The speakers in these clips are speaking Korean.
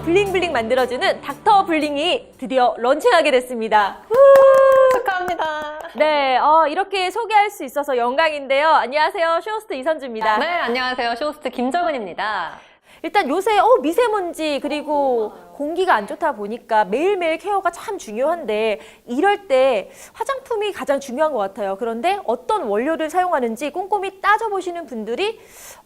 블링블링 만들어주는 닥터 블링이 드디어 런칭하게 됐습니다. 축하합니다. 네, 이렇게 소개할 수 있어서 영광인데요. 안녕하세요, 쇼호스트 이선주입니다. 네, 안녕하세요. 쇼호스트 김정은입니다. 일단 요새 미세먼지 그리고 공기가 안 좋다 보니까 매일매일 케어가 참 중요한데 이럴 때 화장품이 가장 중요한 것 같아요. 그런데 어떤 원료를 사용하는지 꼼꼼히 따져보시는 분들이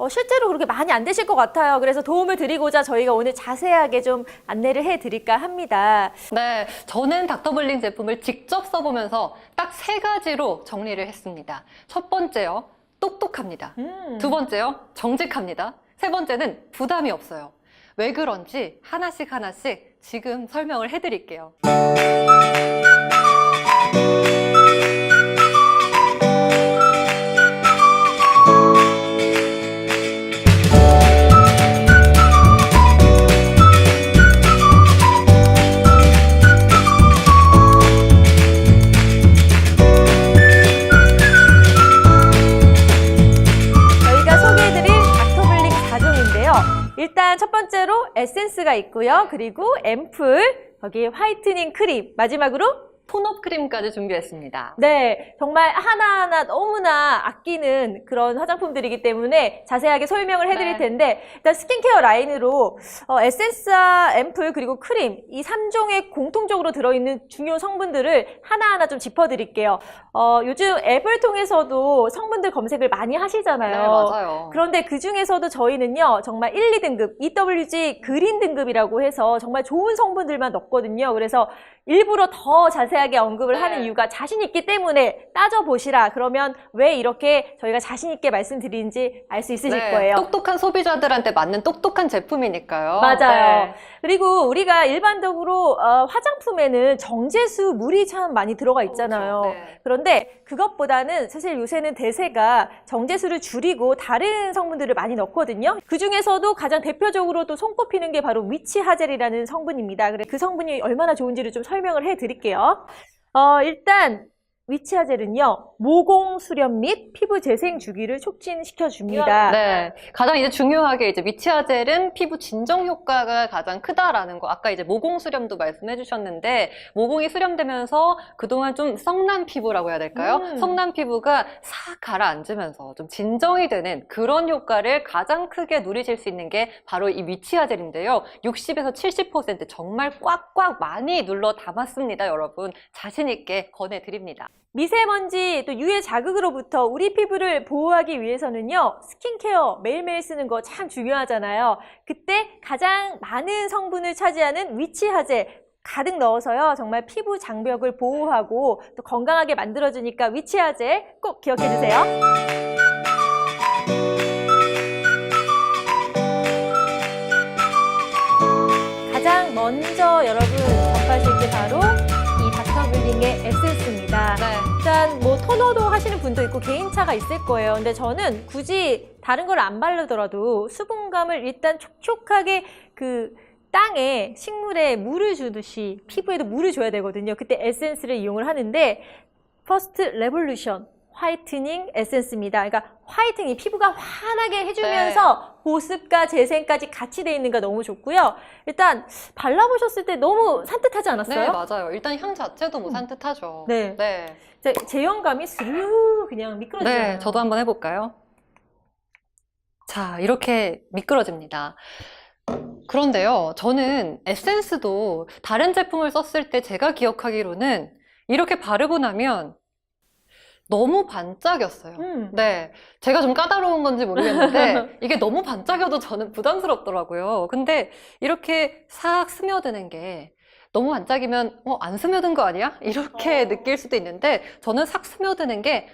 실제로 그렇게 많이 안 되실 것 같아요. 그래서 도움을 드리고자 저희가 오늘 자세하게 좀 안내를 해드릴까 합니다. 네, 저는 닥터블링 제품을 직접 써보면서 딱 3가지로 정리를 했습니다. 첫 번째요, 똑똑합니다. 두 번째요, 정직합니다. 세 번째는 부담이 없어요. 왜 그런지 하나씩 지금 설명을 해드릴게요. 일단 첫 번째로 에센스가 있고요. 그리고 앰플, 거기에 화이트닝 크림, 마지막으로 톤업 크림까지 준비했습니다. 네, 정말 하나하나 너무나 아끼는 그런 화장품들이기 때문에 자세하게 설명을 해드릴 텐데 일단 스킨케어 라인으로 에센스와 앰플 그리고 크림 이 3종에 공통적으로 들어있는 중요 성분들을 하나하나 좀 짚어드릴게요. 요즘 앱을 통해서도 성분들 검색을 많이 하시잖아요. 네, 맞아요. 그런데 그 중에서도 저희는요, 정말 1, 2등급, EWG 그린 등급이라고 해서 정말 좋은 성분들만 넣거든요. 그래서 일부러 더 자세하게 언급을 하는 이유가 자신 있기 때문에 따져보시라. 그러면 왜 이렇게 저희가 자신 있게 말씀드리는지 알 수 있으실 거예요. 똑똑한 소비자들한테 맞는 똑똑한 제품이니까요. 맞아요. 네. 그리고 우리가 일반적으로 화장품에는 정제수, 물이 참 많이 들어가 있잖아요. 그렇죠. 네. 그런데 그것보다는 사실 요새는 대세가 정제수를 줄이고 다른 성분들을 많이 넣거든요. 그 중에서도 가장 대표적으로 또 손꼽히는 게 바로 위치 하젤이라는 성분입니다. 그 성분이 얼마나 좋은지를 좀 설명을 해드릴게요. 일단 위치 하젤은요, 모공 수렴 및 피부 재생 주기를 촉진시켜 줍니다. 네, 가장 이제 중요하게 이제 위치 하젤은 피부 진정 효과가 가장 크다라는 거. 아까 이제 모공 수렴도 말씀해 주셨는데 모공이 수렴되면서 그동안 좀 썩난 피부라고 해야 될까요? 썩난 피부가 싹 가라앉으면서 좀 진정이 되는 그런 효과를 가장 크게 누리실 수 있는 게 바로 이 위치 하젤인데요. 60에서 70% 정말 꽉꽉 많이 눌러 담았습니다, 여러분. 자신 있게 권해드립니다. 미세먼지 또 유해 자극으로부터 우리 피부를 보호하기 위해서는요, 스킨케어 매일매일 쓰는 거 참 중요하잖아요. 그때 가장 많은 성분을 차지하는 위치 하젤 가득 넣어서요, 정말 피부 장벽을 보호하고 또 건강하게 만들어주니까 위치 하젤 꼭 기억해 주세요. 가장 먼저 여러분 접하실 게 바로 이 닥터블링의 에센스입니다. 네. 일단 뭐 토너도 하시는 분도 있고 개인차가 있을 거예요. 근데 저는 굳이 다른 걸 안 바르더라도 수분감을 일단 촉촉하게 그 땅에 식물에 물을 주듯이 피부에도 물을 줘야 되거든요. 그때 에센스를 이용을 하는데 퍼스트 레볼루션 화이트닝 에센스입니다. 그러니까 화이트닝, 피부가 환하게 해주면서 보습과 재생까지 같이 돼 있는 게 너무 좋고요. 일단 발라보셨을 때 너무 산뜻하지 않았어요? 네, 맞아요. 일단 향 자체도 뭐 산뜻하죠. 네. 네. 제형감이 스르르 그냥 미끄러지잖아요. 네, 저도 한번 해볼까요? 자, 이렇게 미끄러집니다. 그런데요, 저는 에센스도 다른 제품을 썼을 때 제가 기억하기로는 이렇게 바르고 나면 너무 반짝였어요. 네, 제가 좀 까다로운 건지 모르겠는데 이게 너무 반짝여도 저는 부담스럽더라고요. 근데 이렇게 싹 스며드는 게 너무 반짝이면 안 스며든 거 아니야? 이렇게 느낄 수도 있는데 저는 싹 스며드는 게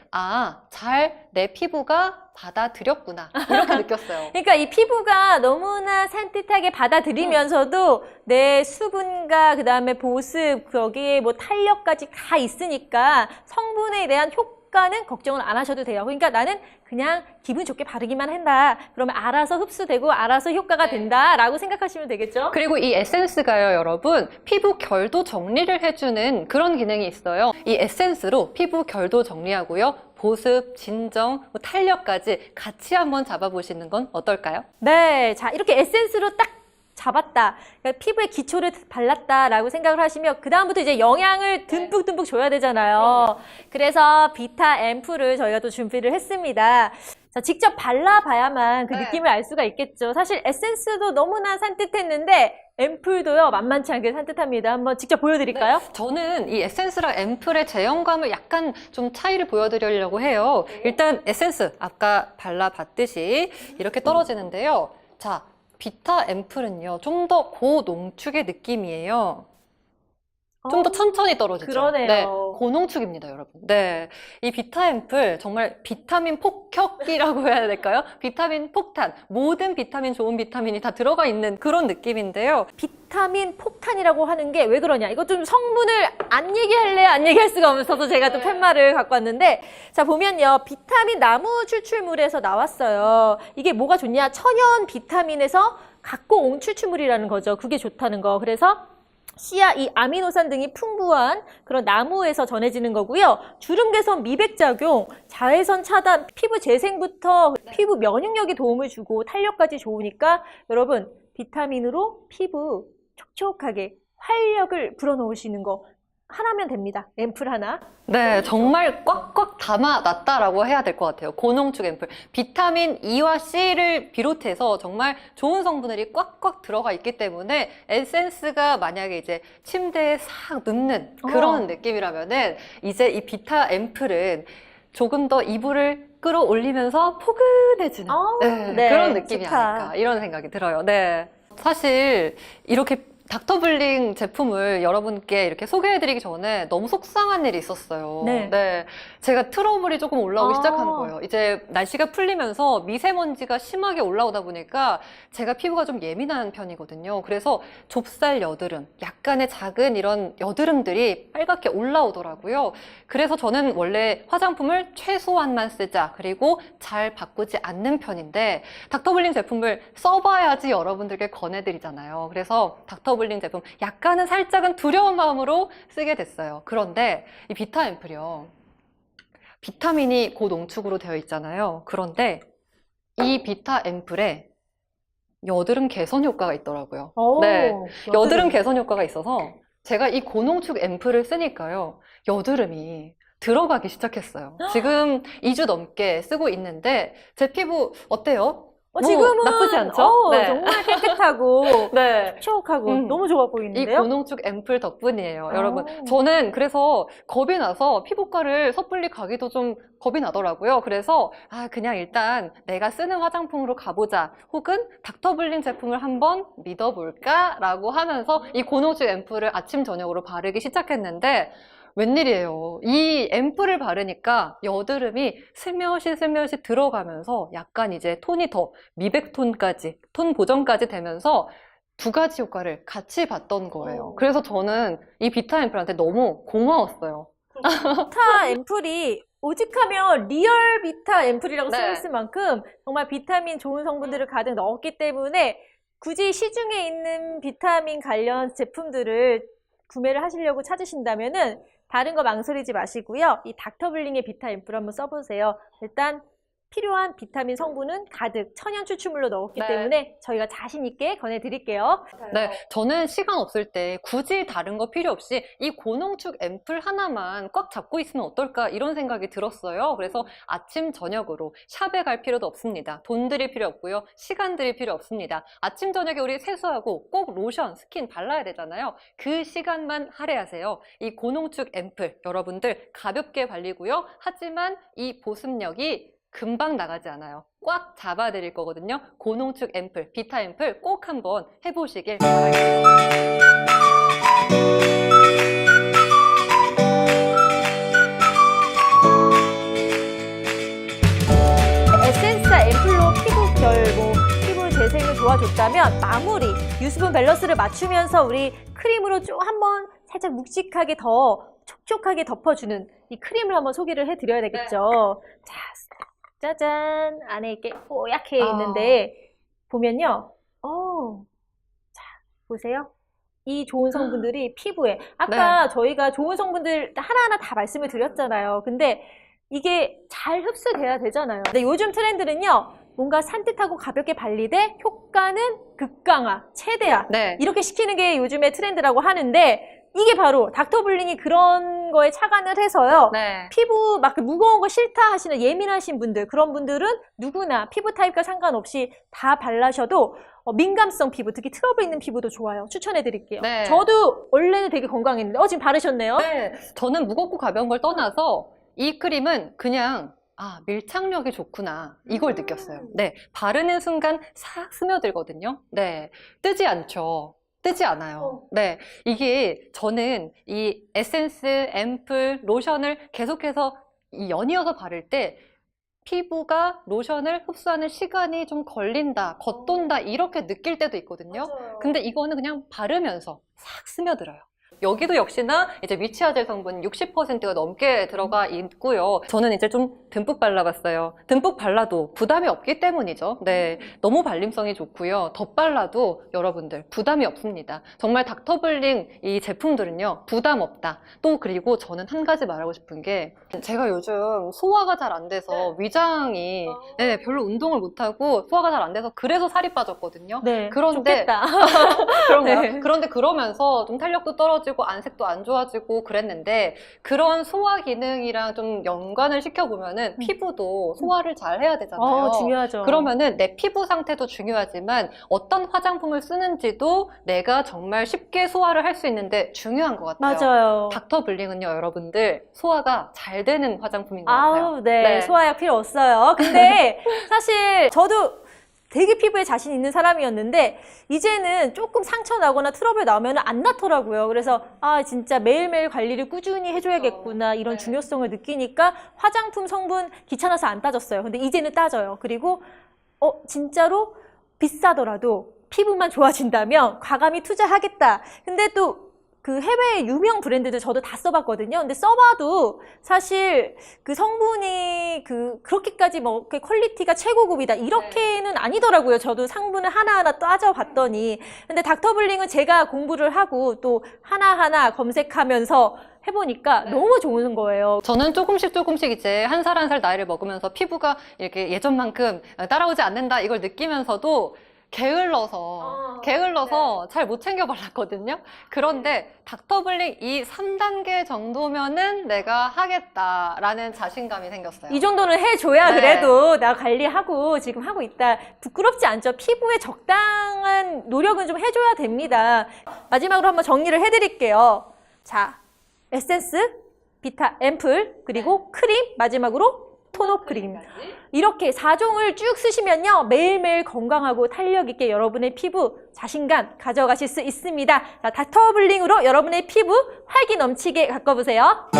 잘 내 피부가 받아들였구나 이렇게 느꼈어요. 그러니까 이 피부가 너무나 산뜻하게 받아들이면서도 내 수분과 그 다음에 보습, 거기에 뭐 탄력까지 다 있으니까 성분에 대한 효과는 걱정을 안 하셔도 돼요. 그러니까 나는 그냥 기분 좋게 바르기만 한다. 그러면 알아서 흡수되고 알아서 효과가 된다라고 생각하시면 되겠죠? 그리고 이 에센스가요, 여러분, 피부 결도 정리를 해주는 그런 기능이 있어요. 이 에센스로 피부 결도 정리하고요, 보습, 진정, 탄력까지 같이 한번 잡아보시는 건 어떨까요? 네, 자 이렇게 에센스로 딱 잡았다. 그러니까 피부에 기초를 발랐다라고 생각을 하시면 그 다음부터 이제 영양을 듬뿍듬뿍 줘야 되잖아요. 그래서 비타 앰플을 저희가 또 준비를 했습니다. 자, 직접 발라봐야만 그 네. 느낌을 알 수가 있겠죠. 사실 에센스도 너무나 산뜻했는데 앰플도요 만만치 않게 산뜻합니다. 한번 직접 보여드릴까요? 저는 이 에센스랑 앰플의 제형감을 약간 좀 차이를 보여드리려고 해요. 일단 에센스 아까 발라봤듯이 이렇게 떨어지는데요. 자, 비타 앰플은요 좀 더 고농축의 느낌이에요. 좀 더 천천히 떨어지죠. 그러네요. 네, 고농축입니다, 여러분. 네, 이 비타 앰플 정말 비타민 폭격이라고 해야 될까요? 비타민 폭탄, 모든 비타민, 좋은 비타민이 다 들어가 있는 그런 느낌인데요. 비타민 폭탄이라고 하는 게 왜 그러냐? 이거 좀 성분을 안 얘기할래요? 안 얘기할 수가 없어서 제가 또 팻말을 갖고 왔는데, 자, 보면요. 비타민 나무 추출물에서 나왔어요. 이게 뭐가 좋냐? 천연 비타민에서 갖고 온 추출물이라는 거죠. 그게 좋다는 거. 그래서 씨야 이 아미노산 등이 풍부한 그런 나무에서 전해지는 거고요. 주름 개선, 미백 작용, 자외선 차단, 피부 재생부터 피부 면역력에 도움을 주고 탄력까지 좋으니까 여러분 비타민으로 피부 촉촉하게 활력을 불어넣으시는 거 하나면 됩니다. 앰플 하나. 네, 정말 꽉꽉 담아놨다라고 해야 될 것 같아요. 고농축 앰플. 비타민 E와 C를 비롯해서 정말 좋은 성분들이 꽉꽉 들어가 있기 때문에 에센스가 만약에 이제 침대에 싹 눕는 그런 느낌이라면은 이제 이 비타 앰플은 조금 더 이불을 끌어올리면서 포근해지는 네, 그런 느낌이 좋다. 아닐까 이런 생각이 들어요. 네. 사실 이렇게 닥터블링 제품을 여러분께 이렇게 소개해드리기 전에 너무 속상한 일이 있었어요. 네. 제가 트러블이 조금 올라오기 아. 시작한 거예요. 이제 날씨가 풀리면서 미세먼지가 심하게 올라오다 보니까 제가 피부가 좀 예민한 편이거든요. 그래서 좁쌀 여드름, 약간의 작은 이런 여드름들이 빨갛게 올라오더라고요. 그래서 저는 원래 화장품을 최소한만 쓰자, 그리고 잘 바꾸지 않는 편인데 닥터블링 제품을 써봐야지 여러분들께 권해드리잖아요. 그래서 닥터블링 제품 약간은 살짝은 두려운 마음으로 쓰게 됐어요. 그런데 이 비타 앰플이요. 비타민이 고농축으로 되어 있잖아요. 그런데 이 비타 앰플에 여드름 개선 효과가 있더라고요. 네, 여드름 개선 효과가 있어서 제가 이 고농축 앰플을 쓰니까요. 여드름이 들어가기 시작했어요. 지금 2주 넘게 쓰고 있는데 제 피부 어때요? 지금은 나쁘지 않죠? 네. 정말 깨끗하고 네. 촉촉하고 너무 좋아 이 보이는데요? 고농축 앰플 덕분이에요, 여러분. 아. 저는 그래서 겁이 나서 피부과를 섣불리 가기도 좀 겁이 나더라고요. 그래서 그냥 일단 내가 쓰는 화장품으로 가보자, 혹은 닥터블링 제품을 한번 믿어볼까? 라고 하면서 이 고농축 앰플을 아침 저녁으로 바르기 시작했는데 웬일이에요. 이 앰플을 바르니까 여드름이 슬며시 들어가면서 약간 이제 톤이 더 미백톤까지, 톤 보정까지 되면서 두 가지 효과를 같이 봤던 거예요. 그래서 저는 이 비타 앰플한테 너무 고마웠어요. 비타 앰플이 오직하면 리얼 비타 앰플이라고 네. 쓰였을 만큼 정말 비타민 좋은 성분들을 가득 넣었기 때문에 굳이 시중에 있는 비타민 관련 제품들을 구매를 하시려고 찾으신다면은 다른 거 망설이지 마시고요. 이 닥터블링의 비타 앰플 한번 써보세요. 일단 필요한 비타민 성분은 가득 천연 추출물로 넣었기 네. 때문에 저희가 자신 있게 권해드릴게요. 네, 저는 시간 없을 때 굳이 다른 거 필요 없이 이 고농축 앰플 하나만 꽉 잡고 있으면 어떨까 이런 생각이 들었어요. 그래서 아침 저녁으로 샵에 갈 필요도 없습니다. 돈 들일 필요 없고요. 시간 들일 필요 없습니다. 아침 저녁에 우리 세수하고 꼭 로션, 스킨 발라야 되잖아요. 그 시간만 할애하세요. 이 고농축 앰플 여러분들 가볍게 발리고요. 하지만 이 보습력이 금방 나가지 않아요. 꽉 잡아드릴 거거든요. 고농축 앰플, 비타 앰플 꼭 한번 해보시길 바라겠습니다. 에센스와 앰플로 피부 결, 피부 재생을 도와줬다면 마무리, 유수분 밸런스를 맞추면서 우리 크림으로 좀 한번 살짝 묵직하게 더 촉촉하게 덮어주는 이 크림을 한번 소개를 해드려야 되겠죠. 자, 짜잔! 안에 이렇게 뽀얗게 있는데 보면요. 자, 보세요. 이 좋은 성분들이 피부에 아까 저희가 좋은 성분들 하나하나 다 말씀을 드렸잖아요. 근데 이게 잘 흡수돼야 되잖아요. 근데 요즘 트렌드는요. 뭔가 산뜻하고 가볍게 발리되 효과는 극강화, 최대화. 네. 이렇게 시키는 게 요즘의 트렌드라고 하는데 이게 바로 닥터블링이 그런 거에 착안을 해서요. 네. 피부 막 무거운 거 싫다 하시는 예민하신 분들, 그런 분들은 누구나 피부 타입과 상관없이 다 발라셔도 민감성 피부, 특히 트러블 있는 피부도 좋아요. 추천해 드릴게요. 네. 저도 원래는 되게 건강했는데 지금 바르셨네요. 네. 저는 무겁고 가벼운 걸 떠나서 이 크림은 그냥 밀착력이 좋구나. 이걸 느꼈어요. 네. 바르는 순간 싹 스며들거든요. 네. 뜨지 않죠. 뜨지 않아요. 네. 이게 저는 이 에센스, 앰플, 로션을 계속해서 연이어서 바를 때 피부가 로션을 흡수하는 시간이 좀 걸린다, 겉돈다, 이렇게 느낄 때도 있거든요. 맞아요. 근데 이거는 그냥 바르면서 싹 스며들어요. 여기도 역시나 이제 미치아젤 성분 60%가 넘게 들어가 있고요. 저는 이제 좀 듬뿍 발라봤어요. 듬뿍 발라도 부담이 없기 때문이죠. 네, 너무 발림성이 좋고요. 덧 발라도 여러분들 부담이 없습니다. 정말 닥터블링 이 제품들은요, 부담 없다. 또 그리고 저는 한 가지 말하고 싶은 게 제가 요즘 소화가 잘 안 돼서 위장이 별로 운동을 못하고 소화가 잘 안 돼서 그래서 살이 빠졌거든요. 네, 그런데 좋겠다. 그런가요? 네. 그런데 그러면서 좀 탄력도 떨어지고 안색도 안 좋아지고 그랬는데 그런 소화 기능이랑 좀 연관을 시켜보면은 피부도 소화를 잘 해야 되잖아요. 중요하죠. 그러면은 내 피부 상태도 중요하지만 어떤 화장품을 쓰는지도 내가 정말 쉽게 소화를 할 수 있는데 중요한 것 같아요. 맞아요. 닥터블링은요, 여러분들 소화가 잘 되는 화장품인 것 같아요. 네. 소화약 필요 없어요. 근데 사실 저도 되게 피부에 자신 있는 사람이었는데 이제는 조금 상처 나거나 트러블 나오면 안 나더라고요. 그래서 진짜 매일매일 관리를 꾸준히 해줘야겠구나 이런 네. 중요성을 느끼니까 화장품 성분 귀찮아서 안 따졌어요. 근데 이제는 따져요. 그리고 진짜로 비싸더라도 피부만 좋아진다면 과감히 투자하겠다. 근데 또 그 해외 유명 브랜드들 저도 다 써봤거든요. 근데 써봐도 사실 그 성분이 그렇게까지 뭐 퀄리티가 최고급이다 이렇게는 아니더라고요. 저도 성분을 하나하나 따져봤더니. 근데 닥터블링은 제가 공부를 하고 또 하나하나 검색하면서 해보니까 너무 좋은 거예요. 저는 조금씩 이제 한 살 한 살 나이를 먹으면서 피부가 이렇게 예전만큼 따라오지 않는다 이걸 느끼면서도 게을러서 잘 못 챙겨 발랐거든요. 그런데 닥터블링 이 3단계 정도면은 내가 하겠다라는 자신감이 생겼어요. 이 정도는 해줘야 네. 그래도 나 관리하고 지금 하고 있다. 부끄럽지 않죠? 피부에 적당한 노력은 좀 해줘야 됩니다. 마지막으로 한번 정리를 해드릴게요. 자, 에센스, 비타, 앰플, 그리고 크림, 마지막으로 토너 크림. 이렇게 4종을 쭉 쓰시면요. 매일매일 건강하고 탄력 있게 여러분의 피부 자신감 가져가실 수 있습니다. 자, 닥터블링으로 여러분의 피부 활기 넘치게 가꿔보세요.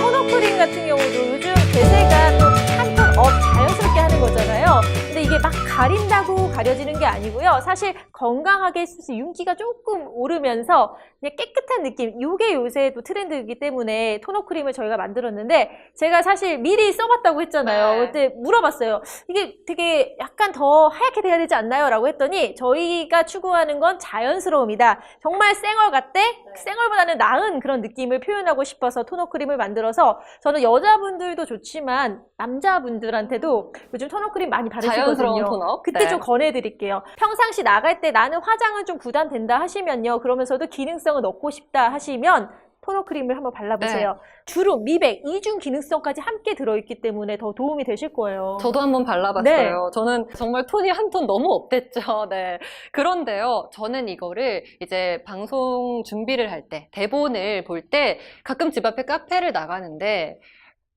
토너 크림 같은 경우도 요즘 대세가 또 한 톤 업 자연스럽게 하는 거잖아요. 근데 이게 막 가린다고 가려지는 게 아니고요. 사실 건강하게 있어서 윤기가 조금 오르면서 그냥 깨끗한 느낌. 이게 요새 또 트렌드이기 때문에 토너 크림을 저희가 만들었는데 제가 사실 미리 써봤다고 했잖아요. 네. 그때 물어봤어요. 이게 되게 약간 더 하얗게 돼야 되지 않나요? 라고 했더니 저희가 추구하는 건 자연스러움이다. 정말 쌩얼 같대? 쌩얼보다는 나은 그런 느낌을 표현하고 싶어서 토너 크림을 만들어서 저는 여자분들도 좋지만 남자분들한테도 요즘 토너 크림 많이 바르시거든요. 자연스러운 토너. 그때 네. 좀 권해드릴게요. 평상시 나갈 때 나는 화장은 좀 부담된다 하시면요. 그러면서도 기능성을 넣고 싶다 하시면 토너 크림을 한번 발라보세요. 네. 주름, 미백, 이중 기능성까지 함께 들어있기 때문에 더 도움이 되실 거예요. 저도 한번 발라봤어요. 네. 저는 정말 톤이 한 톤 너무 업됐죠. 네. 그런데요, 저는 이거를 이제 방송 준비를 할 때, 대본을 볼 때 가끔 집 앞에 카페를 나가는데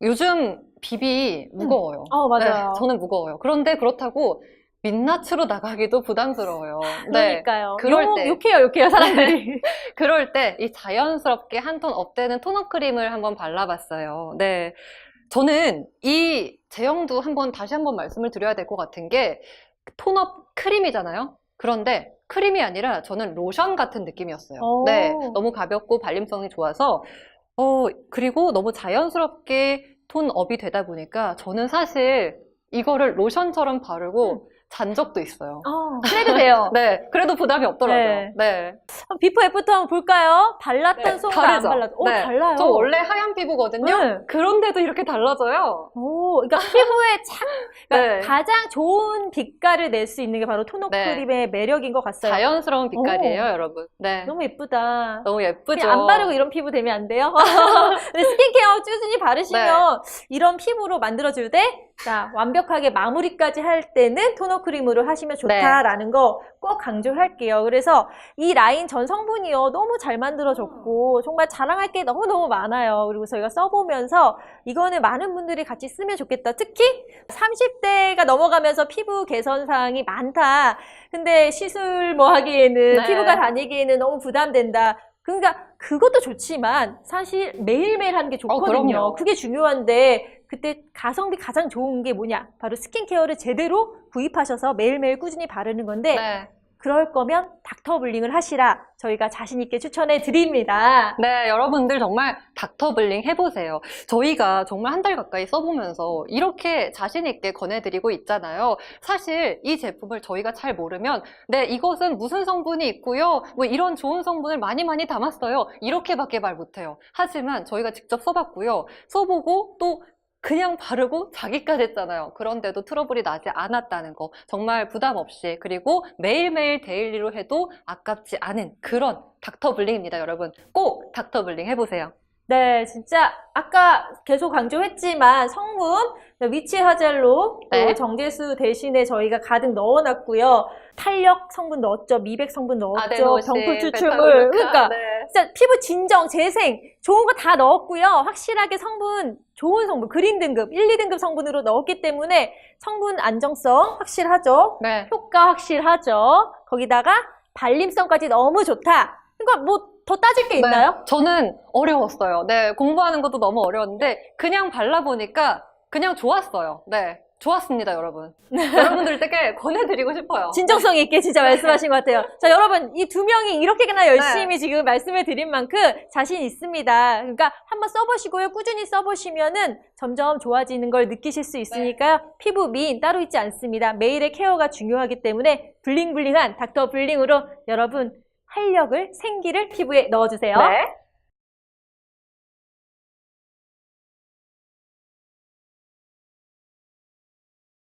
요즘 비비 무거워요. 맞아요. 네, 저는 무거워요. 그런데 그렇다고 민낯으로 나가기도 부담스러워요. 네. 그러니까요. 그럴 때. 욕해요, 사람들이. 그럴 때 이 자연스럽게 한 톤 업되는 토너 크림을 한번 발라봤어요. 네. 저는 이 제형도 다시 한번 말씀을 드려야 될 것 같은 게 톤업 크림이잖아요. 그런데 크림이 아니라 저는 로션 같은 느낌이었어요. 오. 네. 너무 가볍고 발림성이 좋아서 그리고 너무 자연스럽게 톤업이 되다 보니까 저는 사실 이거를 로션처럼 바르고 잔 적도 있어요. 그래도 돼요. 네, 그래도 부담이 없더라고요. 네. 네. 그럼 비포 애프터 한번 볼까요? 발랐던 네, 솜과 안 다르죠? 발랐던. 네. 달라요. 저 원래 하얀 피부거든요. 네. 그런데도 이렇게 달라져요. 그러니까 피부에 그러니까 네. 가장 좋은 빛깔을 낼 수 있는 게 바로 토너 네. 크림의 매력인 것 같아요. 자연스러운 빛깔이에요, 여러분. 네. 너무 예쁘다. 너무 예쁘죠? 그냥 안 바르고 이런 피부 되면 안 돼요? 근데 스킨케어 꾸준히 바르시면 이런 피부로 만들어줄 때, 자, 완벽하게 마무리까지 할 때는 토너 크림으로 하시면 좋다라는 거 꼭 강조할게요. 그래서 이 라인 전 성분이요. 너무 잘 만들어졌고, 정말 자랑할 게 너무너무 많아요. 그리고 저희가 써보면서 이거는 많은 분들이 같이 쓰면 좋겠다. 특히 30대가 넘어가면서 피부 개선사항이 많다. 근데 시술 뭐 하기에는, 네. 피부과 다니기에는 너무 부담된다. 그러니까 그것도 좋지만 사실 매일매일 하는 게 좋거든요. 그럼요. 그게 중요한데 그때 가성비 가장 좋은 게 뭐냐? 바로 스킨케어를 제대로 구입하셔서 매일매일 꾸준히 바르는 건데 네. 그럴 거면 닥터블링을 하시라 저희가 자신 있게 추천해 드립니다. 네, 여러분들 정말 닥터블링 해보세요. 저희가 정말 한 달 가까이 써보면서 이렇게 자신 있게 권해드리고 있잖아요. 사실 이 제품을 저희가 잘 모르면 네, 이것은 무슨 성분이 있고요. 뭐 이런 좋은 성분을 많이 담았어요. 이렇게밖에 말 못해요. 하지만 저희가 직접 써봤고요. 써보고 또 그냥 바르고 자기까지 했잖아요. 그런데도 트러블이 나지 않았다는 거 정말 부담 없이 그리고 매일매일 데일리로 해도 아깝지 않은 그런 닥터블링입니다. 여러분 꼭 닥터블링 해보세요. 네, 진짜 아까 계속 강조했지만 성분 위치 하젤로 네. 정제수 대신에 저희가 가득 넣어놨고요. 탄력 성분 넣었죠, 미백 성분 넣었죠, 아데노신, 병풀 추출물. 베타글루칸, 그러니까 네. 진짜 피부 진정, 재생 좋은 거 다 넣었고요. 확실하게 성분 좋은 성분 그린 등급 1, 2등급 성분으로 넣었기 때문에 성분 안정성 확실하죠. 네. 효과 확실하죠. 거기다가 발림성까지 너무 좋다. 그러니까 뭐 더 따질 게 있나요? 네, 저는 어려웠어요. 네, 공부하는 것도 너무 어려웠는데 그냥 발라보니까 그냥 좋았어요. 네, 좋았습니다, 여러분. 여러분들께 권해드리고 싶어요. 진정성 있게 진짜 말씀하신 것 같아요. 자, 여러분, 이 두 명이 이렇게나 열심히 지금 말씀을 드린 만큼 자신 있습니다. 그러니까 한번 써보시고요. 꾸준히 써보시면은 점점 좋아지는 걸 느끼실 수 있으니까요. 피부 미인 따로 있지 않습니다. 매일의 케어가 중요하기 때문에 블링블링한 닥터 블링으로 여러분 활력을, 생기를 피부에 넣어주세요. 네.